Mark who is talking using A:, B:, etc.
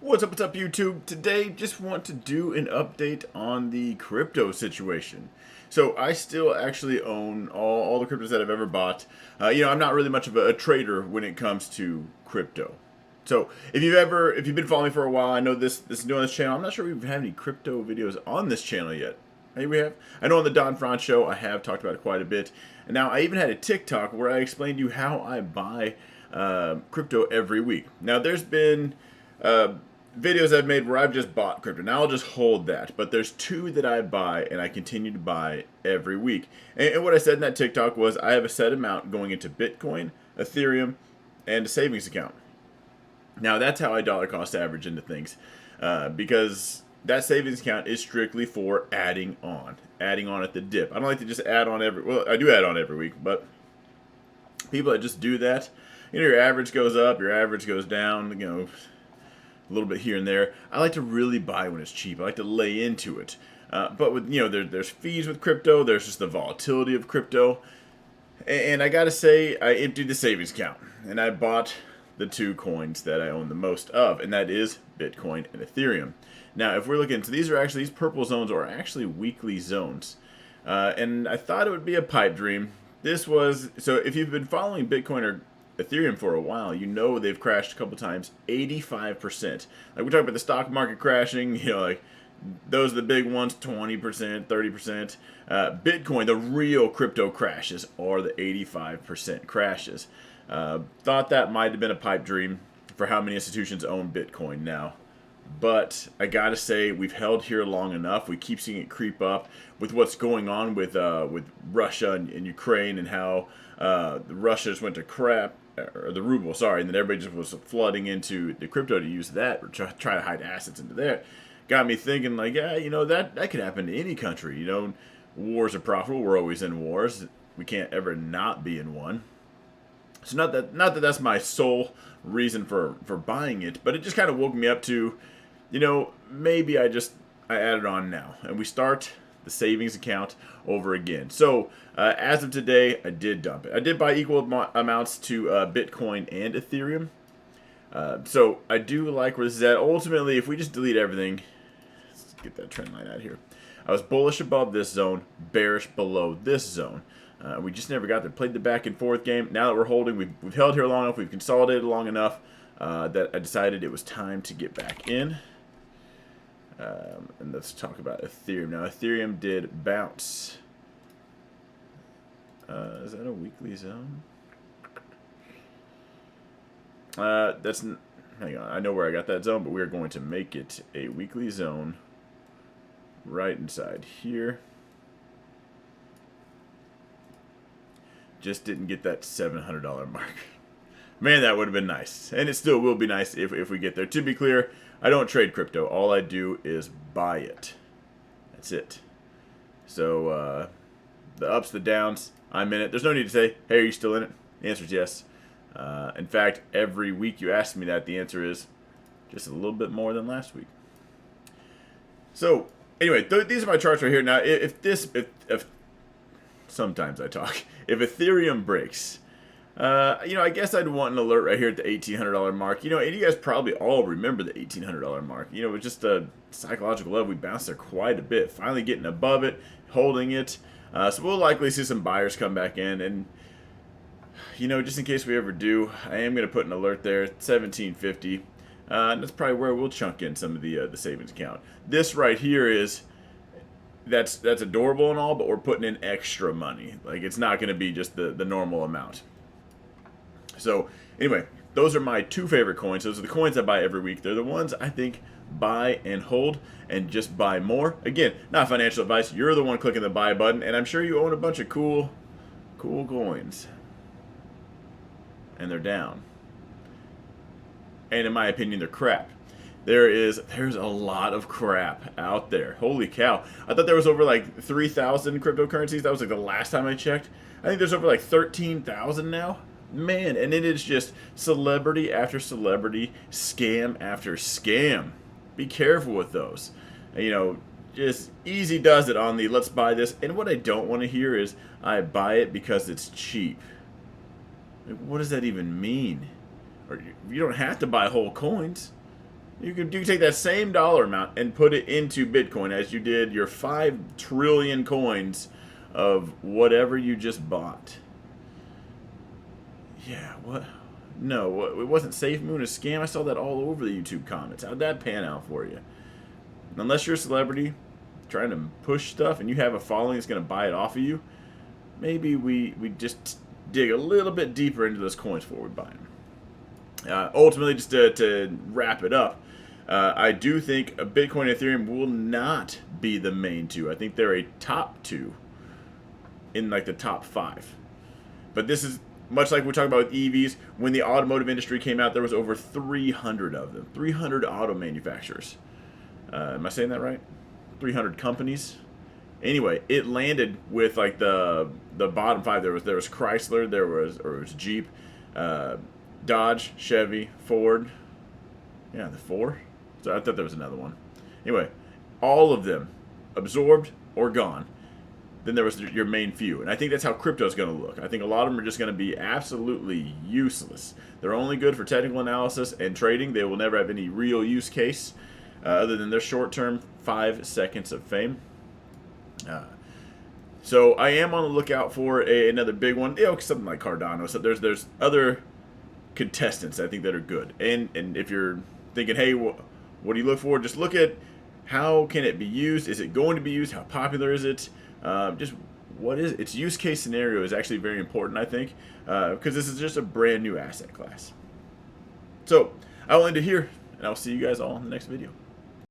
A: What's up, YouTube? Today, just want to do an update on the crypto situation. So, I still actually own all the cryptos that I've ever bought. I'm not really much of a trader when it comes to crypto. So, if you've been following me for a while, I know this is new on this channel. I'm not sure we've had any crypto videos on this channel yet. Maybe we have. I know on the Don Franz show, I have talked about it quite a bit. And now, I even had a TikTok where I explained to you how I buy crypto every week. Now, there's been videos I've made where I've just bought crypto. Now I'll just hold that. But there's two that I buy and I continue to buy every week. And what I said in that TikTok was I have a set amount going into Bitcoin, Ethereum, and a savings account. Now that's how I dollar cost average into things. Because that savings account is strictly for adding on at the dip. I don't like to just add on I do add on every week, but people that just do that, your average goes up, your average goes down, a little bit here and there. I like to really buy when it's cheap. I like to lay into it. But with there's fees with crypto. There's just the volatility of crypto. And I gotta say, I emptied the savings account and I bought the two coins that I own the most of, and that is Bitcoin and Ethereum. Now, if we're looking, so these purple zones are actually weekly zones, and I thought it would be a pipe dream. So if you've been following Bitcoin or Ethereum for a while, they've crashed a couple times, 85%. Like we're talking about the stock market crashing, like those are the big ones, 20%, 30%. Bitcoin, the real crypto crashes are the 85% crashes. Thought that might have been a pipe dream for how many institutions own Bitcoin now. But I gotta say, we've held here long enough. We keep seeing it creep up with what's going on with Russia and Ukraine, and how Russia just went to crap, or the ruble, sorry, and then everybody just was flooding into the crypto to use that or try to hide assets into there. Got me thinking, like, yeah, that could happen to any country. Wars are profitable. We're always in wars. We can't ever not be in one. So not that that's my sole reason for buying it, but it just kind of woke me up to, maybe I add it on now, and we start the savings account over again. So as of today, I did dump it. I did buy equal amounts to Bitcoin and Ethereum. So I do like where this is at. Ultimately, if we just delete everything, let's get that trend line out here. I was bullish above this zone, bearish below this zone. We just never got there. Played the back and forth game. Now that we're holding, we've held here long enough, we've consolidated long enough that I decided it was time to get back in. And let's talk about Ethereum. Now, Ethereum did bounce. Is that a weekly zone? Hang on. I know where I got that zone, but we're going to make it a weekly zone right inside here. Just didn't get that $700 mark. Man, that would have been nice. And it still will be nice if we get there. To be clear, I don't trade crypto. All I do is buy it. That's it. So, the ups, the downs, I'm in it. There's no need to say, hey, are you still in it? The answer is yes. In fact, every week you ask me that, the answer is just a little bit more than last week. So, anyway, these are my charts right here. Now, if sometimes I talk. If Ethereum breaks, I guess I'd want an alert right here at the $1,800 mark. And you guys probably all remember the $1,800 mark. It was just a psychological level. We bounced there quite a bit. Finally getting above it, holding it. So we'll likely see some buyers come back in. And, just in case we ever do, I am going to put an alert there at $1,750. And that's probably where we'll chunk in some of the savings account. This right here is... That's adorable and all, but we're putting in extra money. Like, it's not going to be just the normal amount. So, anyway, those are my two favorite coins. Those are the coins I buy every week. They're the ones I think buy and hold and just buy more. Again, not financial advice. You're the one clicking the buy button, and I'm sure you own a bunch of cool coins. And they're down. And in my opinion, they're crap. There's a lot of crap out there. Holy cow. I thought there was over like 3,000 cryptocurrencies. That was like the last time I checked. I think there's over like 13,000 now. Man, and it is just celebrity after celebrity, scam after scam. Be careful with those. Just easy does it on the let's buy this. And what I don't want to hear is I buy it because it's cheap. Like, what does that even mean? Or you don't have to buy whole coins. You can take that same dollar amount and put it into Bitcoin as you did your 5 trillion coins of whatever you just bought. Yeah, what? No, it wasn't Safe Moon a scam. I saw that all over the YouTube comments. How'd that pan out for you? Unless you're a celebrity trying to push stuff and you have a following that's going to buy it off of you, maybe we just dig a little bit deeper into those coins before we buy them. Ultimately, just to wrap it up, I do think Bitcoin and Ethereum will not be the main two. I think they're a top two in like the top 5. But this is much like we talk about with EVs. When the automotive industry came out, there was over 300 of them. 300 auto manufacturers. Am I saying that right? 300 companies. Anyway, it landed with like the bottom 5. There was Chrysler, there was Jeep, Dodge, Chevy, Ford. Yeah, the 4. So I thought there was another one. Anyway, all of them absorbed or gone. Then there was your main few. And I think that's how crypto is going to look. I think a lot of them are just going to be absolutely useless. They're only good for technical analysis and trading. They will never have any real use case other than their short-term 5 seconds of fame. So I am on the lookout for another big one. You know, something like Cardano. So there's other contestants I think that are good. And if you're thinking, hey, what do you look for? Just look at how can it be used. Is it going to be used? How popular is it? Just what is it? Its use case scenario is actually very important, I think, because this is just a brand new asset class. So I will end it here, and I'll see you guys all in the next video.